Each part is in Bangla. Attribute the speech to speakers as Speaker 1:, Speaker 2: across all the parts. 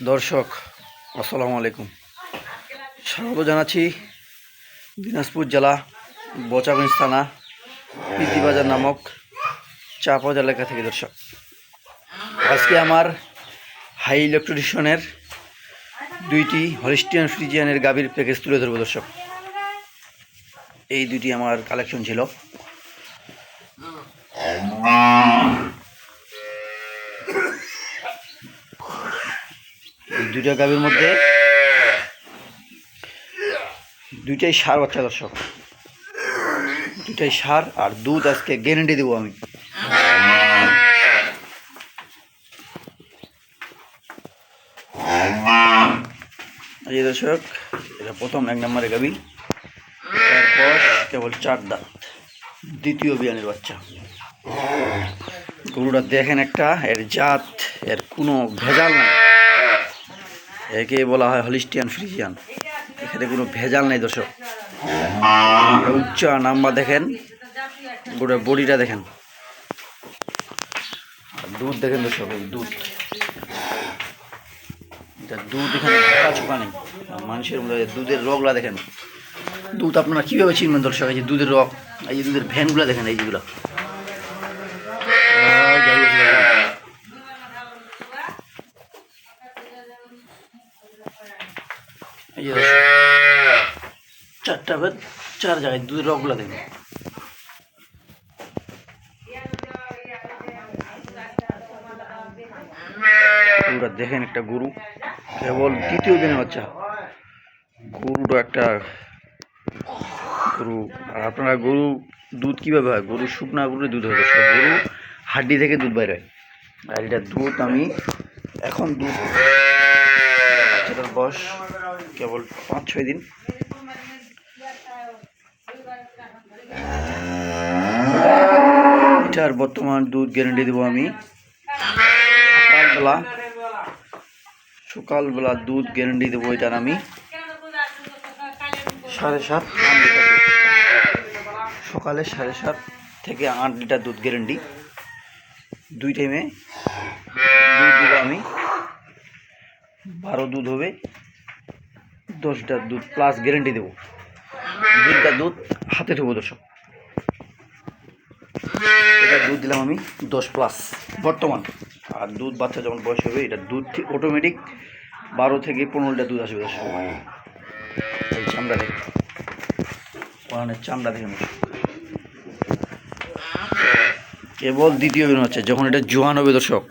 Speaker 1: দর্শক আসসালামু আলাইকুম। স্বাগত জানাচ্ছি দিনাজপুর জেলা বচাগঞ্জ থানা পিতিবাজার নামক চাপাজ এলাকা থেকে। দর্শক, আজকে আমার হাই ইলেকট্রিশিয়ানের দুইটি হলিস্টিয়ান ফ্রিজিয়ানের গাভীর প্যাকেজ তুলে ধরবো। দর্শক, এই দুইটি আমার কালেকশন ছিল। এই দুইটা গাভীর মধ্যে দুইটাই সার বাচ্চা। দর্শক, দুইটাই সার আর দুধ আজকে গ্যারেন্টি দেবো আমি। এই দর্শক, এটা প্রথম 1 নম্বরের গাভী, তারপর কেবল 4 দাঁত, দ্বিতীয় বিয়ানের বাচ্চা। গরুটা দেখেন, একটা এর জাত, এর কোনো ভেজাল নাই। একে বলা হয় হলিস্টিয়ান ফ্রিজিয়ান, এখানে কোনো ভেজাল নেই। দর্শক, উচ্চা নাম্বার দেখেন, গরুটার বডিটা দেখেন, আর দুধ দেখেন। দর্শক, দুধ, দুধ এখানে ঢাকা ছোকা নেই মানুষের মধ্যে। দুধের রগলা দেখেন, দুধ আপনারা কীভাবে চিনবেন? দর্শক, এই যে দুধের রগ, এই যে দুধের ভ্যানগুলো দেখেন, এই যেগুলো এই যে 4টা বেদ 4 জায়গায় দুধের রগগুলো দেখেন। গরুটা দেখেন, একটা গরু কেবল দ্বিতীয় দিনের বাচ্চা। গরুটা একটা গরু। আর আপনারা গরু দুধ কীভাবে হয়? গরু শুকনা গরুর দুধ হয়। গরু হাড্ডি থেকে দুধ বাইর হয়। আর এটা দুধ আমি এখন দুধ, বাচ্চাটার বয়স কেবল 5-6 দিন। এটার বর্তমান দুধ গ্যারেন্টি দেবো আমি সকালবেলা দুধ গ্যারেন্টি দেবো এটার আমি 7.5 লিটার। সকালে 7.5 থেকে 8 লিটার দুধ গ্যারেন্টি। 2 টাইমে দুধ দেবো আমি। 12 দুধ হবে, 10 লিটার দুধ প্লাস গ্যারেন্টি দেবো। 2 লিটার দুধ হাতে দেবো। দর্শক, এটা দুধ দিলাম আমি 10 প্লাস বর্তমান। আর দুধ বাচ্চা যখন বয়স হবে, এটা দুধ ঠিক অটোমেটিক 12 থেকে 15 লিটার দুধ আসবে। দর্শক, এই চামড়া দেখেন, ওখানের চামড়া দেখেন। কেবল দ্বিতীয় দিন হচ্ছে, যখন এটা জোয়ান হবে দর্শক,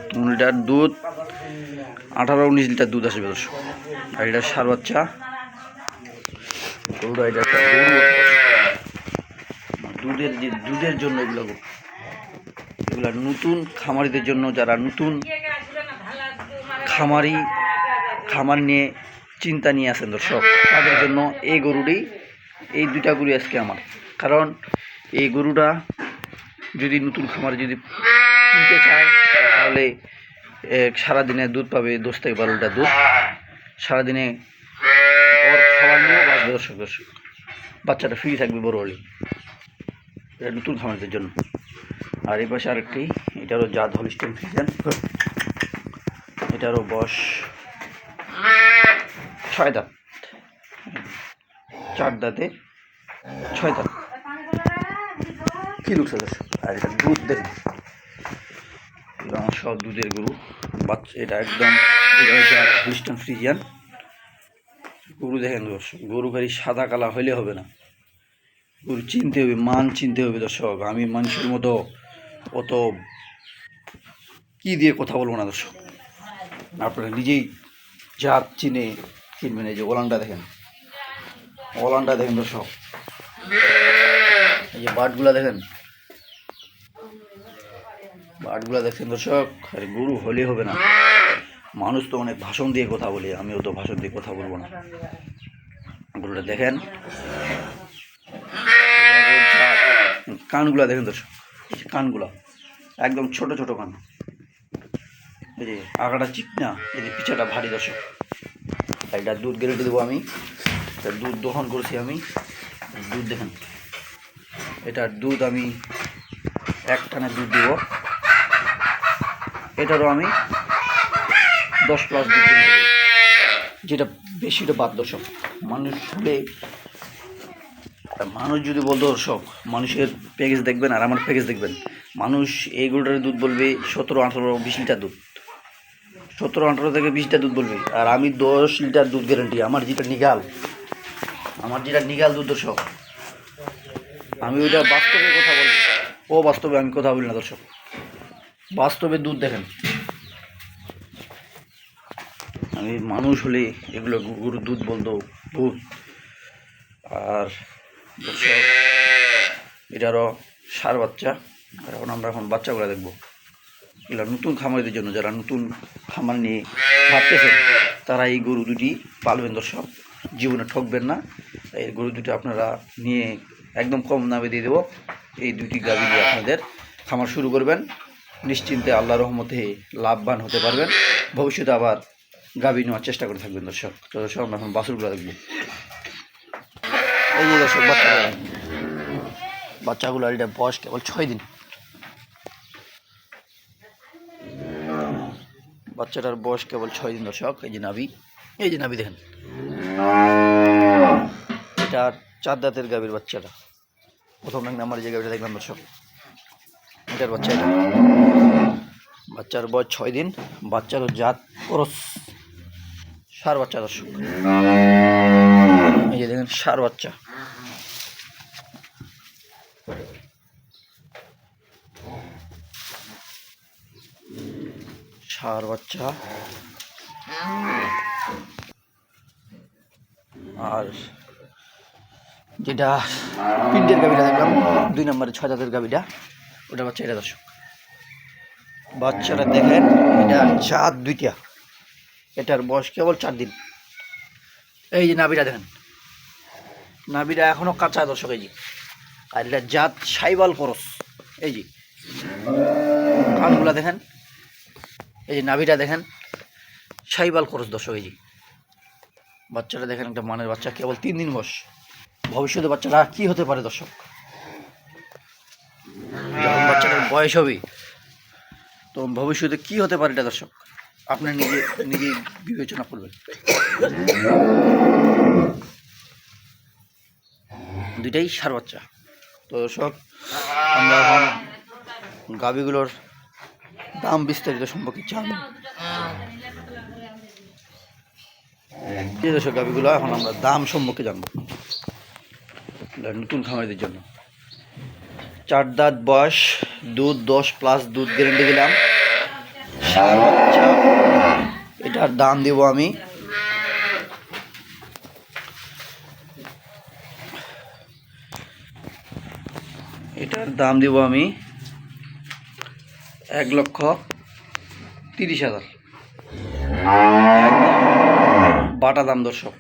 Speaker 1: 15 লিটার দুধ, 18-19 লিটার দুধ আসবে। দর্শক, আর এটা সার বাচ্চা গরুটা। এটা একটা গরু দুধের জন্য এগুলো নতুন খামারিদের জন্য, যারা নতুন খামার নিয়ে চিন্তা নিয়ে আসেন দর্শক, তাদের জন্য এই গরুটি, এই 2টা গরু আজকে আমার। কারণ এই গরুটা যদি নতুন খামারে যদি কিনতে চায়, তাহলে সারাদিনে দুধ পাবে 10 থেকে 12 লিটার দুধ। সারাদিনে ওর খাবার নিয়েও বাঁচবে। দর্শক, বাচ্চাটা ফ্রি থাকবে বড় হলে। এটা নতুন খামারদের জন্য। আর এই পাশে আরেকটি, এটারও জাত হলিস্টিয়ান ফ্রিজিয়ান। এটারও বয়স 6 দাঁত, 4 দাঁতে 6 দাঁত। কি লুকছে দর্শক? আর এটা দুধ দেখুন, আমার সব দুধের গরু বাচ্চা। এটা একদম হলিস্টিয়ান ফ্রিজিয়ান গরু। দেখেন দর্শক, গরু গাড়ি সাদা কালা হইলে হবে না, গরু চিনতে হবে, মান চিনতে হবে। দর্শক, আমি মানুষের মতো অত কি দিয়ে কথা বলবো না। দর্শক, আপনারা নিজেই জাত চিনে কিনবেন। এই যে ওলানটা দেখেন, ওলানটা দেখেন দর্শক, এই যে বাটগুলা দেখেন, বাটগুলা দেখছেন দর্শক। আরে গরু হলে হবে না। মানুষ তো অনেক ভাষণ দিয়ে কথা বলে, আমিও তো ভাষণ দিয়ে কথা বলবো না। গরুটা দেখেন, কানগুলা দেখেন দর্শক, কানগুলা একদম ছোট ছোট কান। এই যে আগাটা চিকনা, এই যে পিছাটা ভারী। দর্শক, এটা দুধ গ্যারেন্টি দেবো আমি। এটা দুধ দহন করেছি আমি। দুধ দেখেন, এটার দুধ আমি 1 টানে দুধ দেব। এটারও আমি 10+ দুধ গ্যারান্টি দেবে, যেটা বেশিটা বাদ দর্শক। মানুষ যদি বলতো দর্শক, মানুষের প্যাকেজ দেখবেন আর আমার প্যাকেজ দেখবেন, মানুষ এই গরুটার দুধ বলবে 17, 18, 20 লিটার দুধ, 17, 18 থেকে 20 লিটার দুধ বলবে, আর আমি 10 লিটার দুধ গ্যারান্টি। আমার যেটা নিগাল দুধ দর্শক, আমি ওইটা বাস্তবে কথা বলি, বাস্তবে আমি কথা বলি না দর্শক, বাস্তবে দুধ দেখেন। আমি মানুষ হলে এগুলো গরুর দুধ বলতো ভুল। আর দর্শক এটারও সার বাচ্চা, আর আমরা এখন বাচ্চাগুলো দেখবো। এগুলো নতুন খামারিদের জন্য, যারা নতুন খামার নিয়ে ভাবতেছেন তারা এই গরু দুটি পালবেন দর্শক, জীবনে ঠকবেন না। এই গরু দুটি আপনারা নিয়ে একদম কম দামে দিয়ে দেবো। এই দুটি গাভী দিয়ে আপনাদের খামার শুরু করবেন, নিশ্চিন্তে আল্লাহর রহমতে লাভবান হতে পারবেন। ভবিষ্যতে আবার গাভী নেওয়ার চেষ্টা করে থাকবেন দর্শক। তো দর্শক আমরা এখন বাছুরগুলো দেখবো। এই যে দর্শক বাচ্চাগুলো, এটা বয়স কেবল 6 দিন। বাচ্চাটার বয়স কেবল 6 দিন দর্শক। এই যে নাভি দেখেন, এটার 4 দাঁতের গাভীর বাচ্চাটা। প্রথম নাম্বার যে গাভীটা দেখলাম দর্শক, এটার বাচ্চা। এটা বাচ্চার বয়স 6 দিন। বাচ্চারও জাত ক্রস, সার বাচ্চা দর্শক। এই যে দেখেন সার বাচ্চা। আর যেটা পিন্ডের গাভীটা দেখলাম 2 নম্বরে 6 দাঁতের গাভীটা, ওটা বাচ্চা। এটা দর্শক বাচ্চাটা দেখেন, এটার জাত 2টা, এটার বয়স কেবল 4 দিন। এই যে নাভিটা দেখেন, নাভিটা এখনো কাঁচা দর্শক। এই যে, আর এটা জাত সাইবাল করস। এই যে কানগুলা দেখেন, এই যে নাভিটা দেখেন, সাইবাল করস দর্শক। এই যে বাচ্চাটা দেখেন, একটা মানের বাচ্চা, কেবল 3 দিন বয়স। ভবিষ্যতে বাচ্চাটা কি হতে পারে দর্শক, যখন বাচ্চাটার বয়স হবে তখন ভবিষ্যতে কি হতে পারে এটা দর্শক আপনার নিজে বিবেচনা করবেন। দুইটাই সার বাচ্চা। তো দর্শক আমরা এখন গাভীগুলোর দাম বিস্তারিত সম্পর্কে জানি। দর্শক গাভীগুলো এখন আমরা দাম সম্পর্কে জানবো নতুন খামারিদের জন্য। 4 দাঁত বয়স, দুধ 10+ দুধ গ্যারান্টি দিলাম, সার বাচ্চা। এটার দাম দেব আমি আমি 1,30,000 বাটা দাম দর্শক।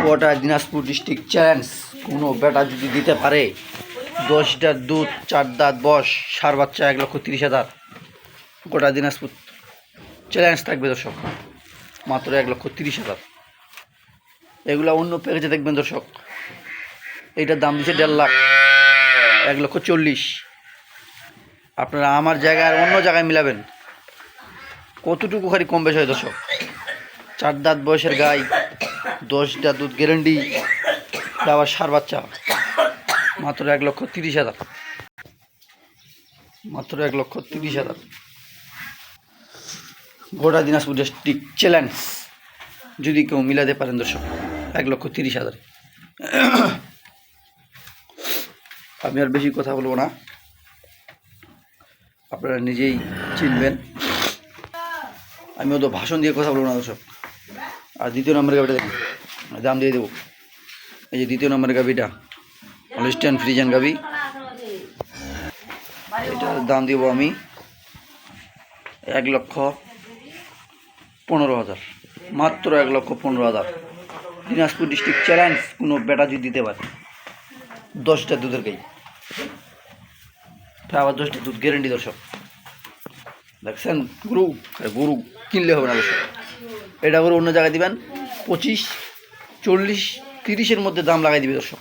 Speaker 1: গোটা দিনাজপুর ডিস্ট্রিক্ট চ্যালেঞ্জ, কোনো বেটা যদি দিতে পারে 10 লিটার দুধ, 4 দাঁত বয়স, সার বাচ্চা, 1,30,000, গোটা দিনাজপুর চ্যালেঞ্জ থাকবে দর্শক, মাত্র 1,30,000। এগুলো অন্য প্যাকেজে দেখবেন দর্শক, এইটার দাম দিচ্ছে 1.5 লাখ, 1,40,000। আপনারা আমার জায়গায় আর অন্য জায়গায় মিলাবেন, কতটুকু খালি কম বেশি হয় দর্শক। 4 দাঁত বয়সের গাই, 10টা দুধ গ্যারান্টি, আবার সার বাচ্চা, মাত্র 1,30,000, মাত্র 1,30,000। গোটা দিনাজপুর ডিস্ট্রিক্ট চ্যালেঞ্জ, যদি কেউ মিলাতে পারেন দর্শক 1,30,000। আমি আর বেশি কথা বলবো না, আপনারা নিজেই চিনবেন। আমি অত ভাষণ দিয়ে কথা বলবো না দর্শক। আর দ্বিতীয় নম্বরের গাভিটা দেখুন, দাম দিয়ে দেবো। এই যে দ্বিতীয় নম্বরের গাভিটা, হলস্টাইন ফ্রিজিয়ান গাভি, এটার দাম দেবো আমি 1,15,000, মাত্র 1,15,000। দিনাজপুর ডিস্ট্রিক্ট চ্যালেঞ্জ, কোনো বেটা যদি দিতে পারে 10টা দুধের গাই, আবার 10টা দুধ গ্যারান্টি দর্শক। দেখছেন গরু কিনলে হবে না দর্শক, এটা করে অন্য জায়গায় দিবেন 25, 40, 30-এর মধ্যে দাম লাগাই দিবে দর্শক।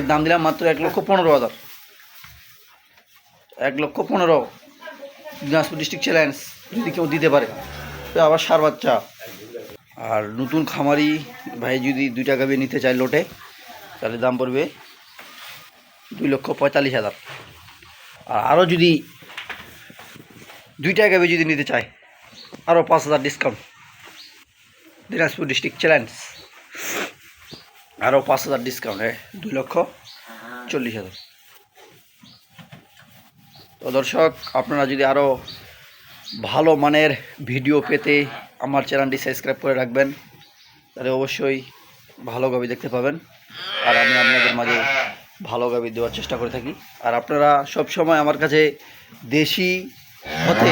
Speaker 1: দাম দিলাম মাত্র 1,15,000, 1,15,000। Dinajpur district challenge. যদি কেউ দিতে পারে। তো আবার সার বাচ্চা। আর নতুন খামারি ভাই যদি 2টা গাভী নিতে চায় লোটে, তাহলে দাম পড়বে 2,45,000। আর আরও যদি 2টা গাভী যদি নিতে চায়, আরও 5,000 ডিসকাউন্ট। দিনাজপুর ডিস্ট্রিক্ট চ্যালেঞ্জ, আরও 5,000 ডিসকাউন্ট, 2,40,000। তো দর্শক, আপনারা যদি আরও ভালো মানের ভিডিও পেতে আমার চ্যানেলটি সাবস্ক্রাইব করে রাখবেন, তাহলে অবশ্যই ভালো গাভী দেখতে পাবেন। আর আমি আপনাদের মাঝে ভালো গাভী দেওয়ার চেষ্টা করে থাকি। আর আপনারা সব সময় আমার কাছে দেশি হতে,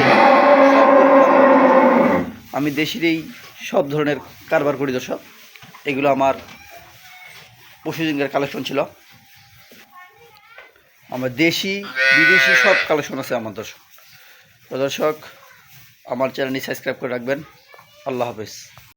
Speaker 1: আমি দেশিরই সব ধরনের কারবার করি দর্শক। এগুলো আমার পশুজিঙ্গার কালেকশন ছিল। আমার দেশি বিদেশি সব কালেকশন আছে আমার দর্শক। তো দর্শক, আমার চ্যানেলটি সাবস্ক্রাইব করে রাখবেন। আল্লাহ হাফেজ।